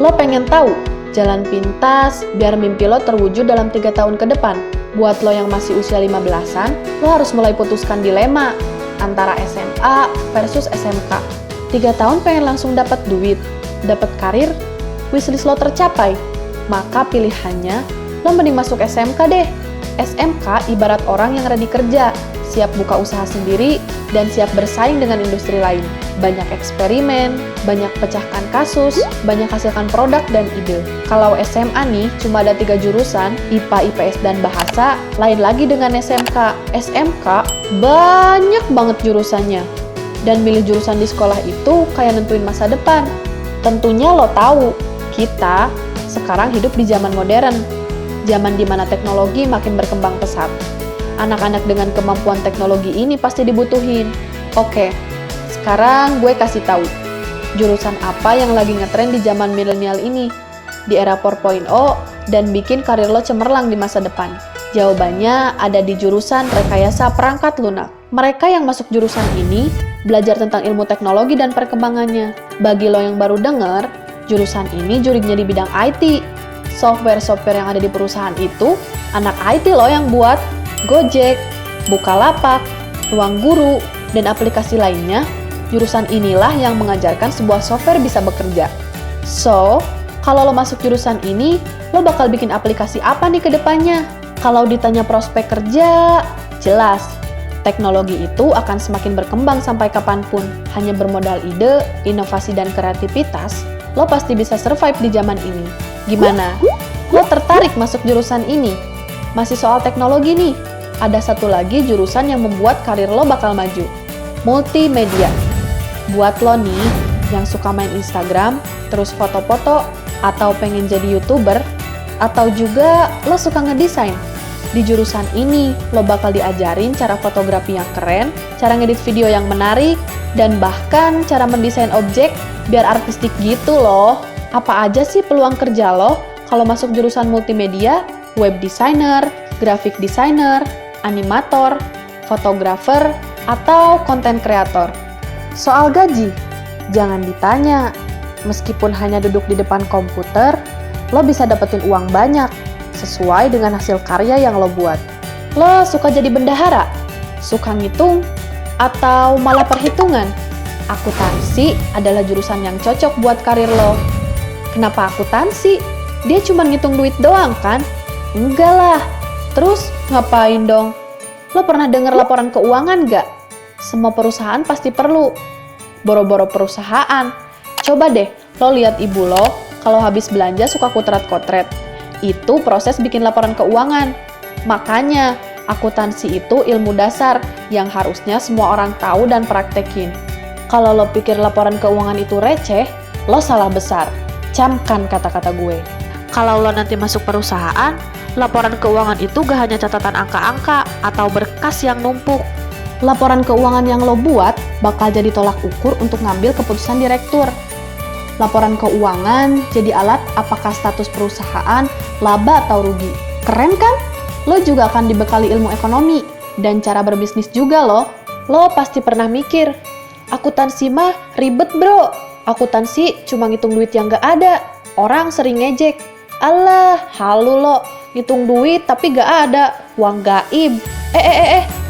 Lo pengen tahu jalan pintas biar mimpi lo terwujud dalam 3 tahun ke depan? Buat lo yang masih usia 15-an, lo harus mulai putuskan dilema antara SMA versus SMK. 3 tahun pengen langsung dapat duit, dapat karir, wishlist lo tercapai. Maka pilihannya, lo mending masuk SMK deh. SMK ibarat orang yang ready kerja, siap buka usaha sendiri, dan siap bersaing dengan industri lain. Banyak eksperimen, banyak pecahkan kasus, banyak hasilkan produk dan ide. Kalau SMA nih, cuma ada 3 jurusan, IPA, IPS, dan Bahasa, lain lagi dengan SMK. SMK banyak banget jurusannya. Dan milih jurusan di sekolah itu kayak nentuin masa depan. Tentunya lo tahu, kita sekarang hidup di zaman modern. Zaman dimana teknologi makin berkembang pesat. Anak-anak dengan kemampuan teknologi ini pasti dibutuhin. Oke, sekarang gue kasih tahu jurusan apa yang lagi ngetren di zaman milenial ini, di era 4.0 dan bikin karir lo cemerlang di masa depan. Jawabannya ada di jurusan rekayasa perangkat lunak. Mereka yang masuk jurusan ini belajar tentang ilmu teknologi dan perkembangannya. Bagi lo yang baru denger, jurusan ini jurignya di bidang IT. Software-software yang ada di perusahaan itu, anak IT lo yang buat. Gojek, Bukalapak, Ruang Guru, dan aplikasi lainnya, jurusan inilah yang mengajarkan sebuah software bisa bekerja. So, kalau lo masuk jurusan ini, lo bakal bikin aplikasi apa nih ke depannya? Kalau ditanya prospek kerja, jelas. Teknologi itu akan semakin berkembang sampai kapanpun. Hanya bermodal ide, inovasi, dan kreativitas, lo pasti bisa survive di zaman ini. Gimana? Lo tertarik masuk jurusan ini? Masih soal teknologi nih, ada satu lagi jurusan yang membuat karir lo bakal maju. Multimedia. Buat lo nih, yang suka main Instagram, terus foto-foto, atau pengen jadi YouTuber, atau juga lo suka ngedesain. Di jurusan ini, lo bakal diajarin cara fotografi yang keren, cara ngedit video yang menarik, dan bahkan cara mendesain objek biar artistik gitu loh. Apa aja sih peluang kerja lo kalau masuk jurusan multimedia? Web designer, graphic designer, animator, fotografer, atau konten kreator. Soal gaji, jangan ditanya. Meskipun hanya duduk di depan komputer, lo bisa dapetin uang banyak, sesuai dengan hasil karya yang lo buat. Lo suka jadi bendahara? Suka ngitung? Atau malah perhitungan? Akuntansi adalah jurusan yang cocok buat karir lo. Kenapa akuntansi? Dia cuma ngitung duit doang kan? Enggak lah. Terus ngapain dong? Lo pernah denger laporan keuangan nggak? Semua perusahaan pasti perlu. Boro-boro perusahaan. Coba deh, lo lihat ibu lo, kalau habis belanja suka kotret-kotret. Itu proses bikin laporan keuangan. Makanya, akuntansi itu ilmu dasar yang harusnya semua orang tahu dan praktekin. Kalau lo pikir laporan keuangan itu receh, lo salah besar. Camkan kata-kata gue. Kalau lo nanti masuk perusahaan, laporan keuangan itu gak hanya catatan angka-angka atau berkas yang numpuk. Laporan keuangan yang lo buat bakal jadi tolak ukur untuk ngambil keputusan direktur. Laporan keuangan jadi alat apakah status perusahaan laba atau rugi. Keren kan? Lo juga akan dibekali ilmu ekonomi dan cara berbisnis juga loh. Lo pasti pernah mikir, akuntansi mah ribet bro. Akuntansi cuma ngitung duit yang gak ada. Orang sering ngejek. Alah, halu lo, ngitung duit tapi gak ada, uang gaib.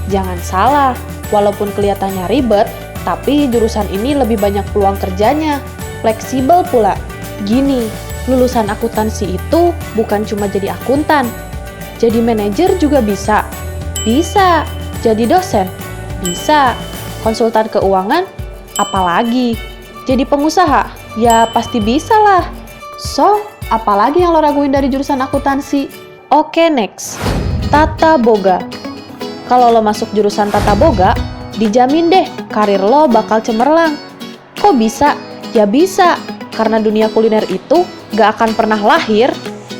Jangan salah, walaupun kelihatannya ribet, tapi jurusan ini lebih banyak peluang kerjanya, fleksibel pula. Gini, lulusan akuntansi itu bukan cuma jadi akuntan, jadi manajer juga bisa. Bisa, jadi dosen, bisa. Konsultan keuangan, apalagi. Jadi pengusaha, ya pasti bisa lah. So, apalagi yang lo raguin dari jurusan akuntansi? Oke, next. Tata Boga. Kalau lo masuk jurusan Tata Boga, dijamin deh karir lo bakal cemerlang. Kok bisa? Ya bisa, karena dunia kuliner itu gak akan pernah lahir,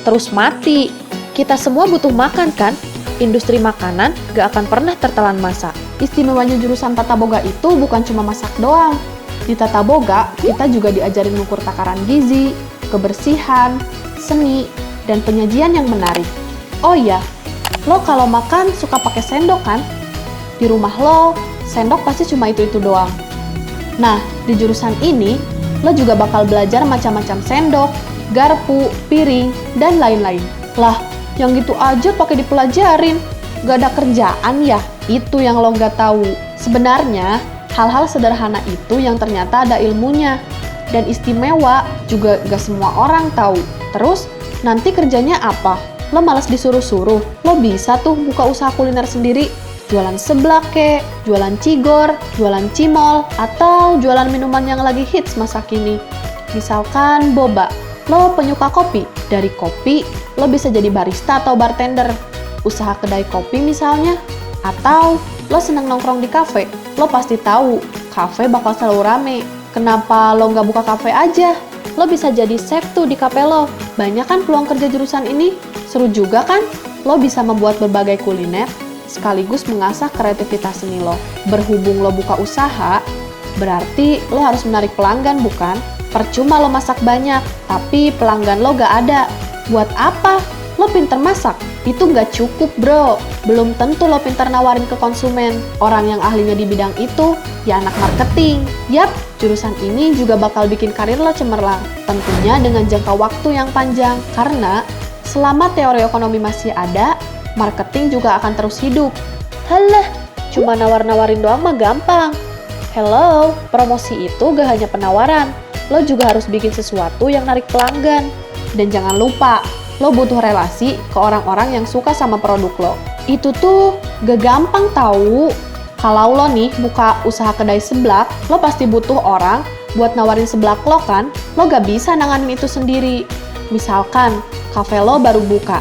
terus mati. Kita semua butuh makan kan? Industri makanan gak akan pernah tertelan masa. Istimewanya jurusan Tata Boga itu bukan cuma masak doang. Di Tata Boga, kita juga diajarin mengukur takaran gizi, kebersihan, seni, dan penyajian yang menarik. Oh iya, lo kalau makan suka pakai sendok kan? Di rumah lo, sendok pasti cuma itu-itu doang. Nah, di jurusan ini, lo juga bakal belajar macam-macam sendok, garpu, piring, dan lain-lain. Lah, yang gitu aja pakai dipelajarin. Gak ada kerjaan ya? Itu yang lo gak tahu. Sebenarnya, hal-hal sederhana itu yang ternyata ada ilmunya. Dan istimewa juga gak semua orang tahu. Terus, nanti kerjanya apa? Lo malas disuruh-suruh. Lo bisa tuh buka usaha kuliner sendiri. Jualan seblak kek, jualan cigor, jualan cimol, atau jualan minuman yang lagi hits masa kini. Misalkan boba. Lo penyuka kopi? Dari kopi, lo bisa jadi barista atau bartender. Usaha kedai kopi misalnya. Atau lo seneng nongkrong di kafe. Lo pasti tahu, kafe bakal selalu rame. Kenapa lo nggak buka kafe aja? Lo bisa jadi chef tuh di kafe lo. Banyak kan peluang kerja jurusan ini? Seru juga kan? Lo bisa membuat berbagai kuliner, sekaligus mengasah kreativitas seni lo. Berhubung lo buka usaha, berarti lo harus menarik pelanggan bukan? Percuma lo masak banyak, tapi pelanggan lo gak ada. Buat apa? Lo pinter masak? Itu gak cukup bro. Belum tentu lo pinter nawarin ke konsumen. Orang yang ahlinya di bidang itu, ya anak marketing. Yap, jurusan ini juga bakal bikin karir lo cemerlang. Tentunya dengan jangka waktu yang panjang. Karena selama teori ekonomi masih ada, marketing juga akan terus hidup. Halah, cuma nawar-nawarin doang mah gampang. Hello, promosi itu gak hanya penawaran. Lo juga harus bikin sesuatu yang narik pelanggan. Dan jangan lupa, lo butuh relasi ke orang-orang yang suka sama produk lo. Itu tuh gak gampang tahu. Kalau lo nih buka usaha kedai seblak, lo pasti butuh orang buat nawarin seblak lo kan? Lo gak bisa nanganin itu sendiri. Misalkan, kafe lo baru buka.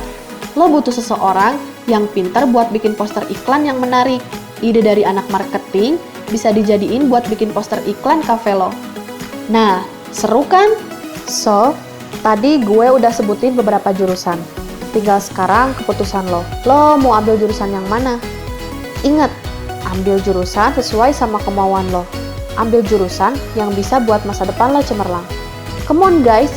Lo butuh seseorang yang pintar buat bikin poster iklan yang menarik. Ide dari anak marketing bisa dijadiin buat bikin poster iklan kafe lo. Nah, seru kan? So, tadi gue udah sebutin beberapa jurusan. Tinggal sekarang keputusan lo. Lo mau ambil jurusan yang mana? Ingat, ambil jurusan sesuai sama kemauan lo. Ambil jurusan yang bisa buat masa depan lo cemerlang. Come on guys,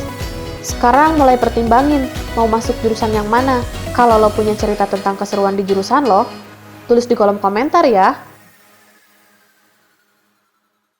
sekarang mulai pertimbangin mau masuk jurusan yang mana. Kalau lo punya cerita tentang keseruan di jurusan lo, tulis di kolom komentar ya.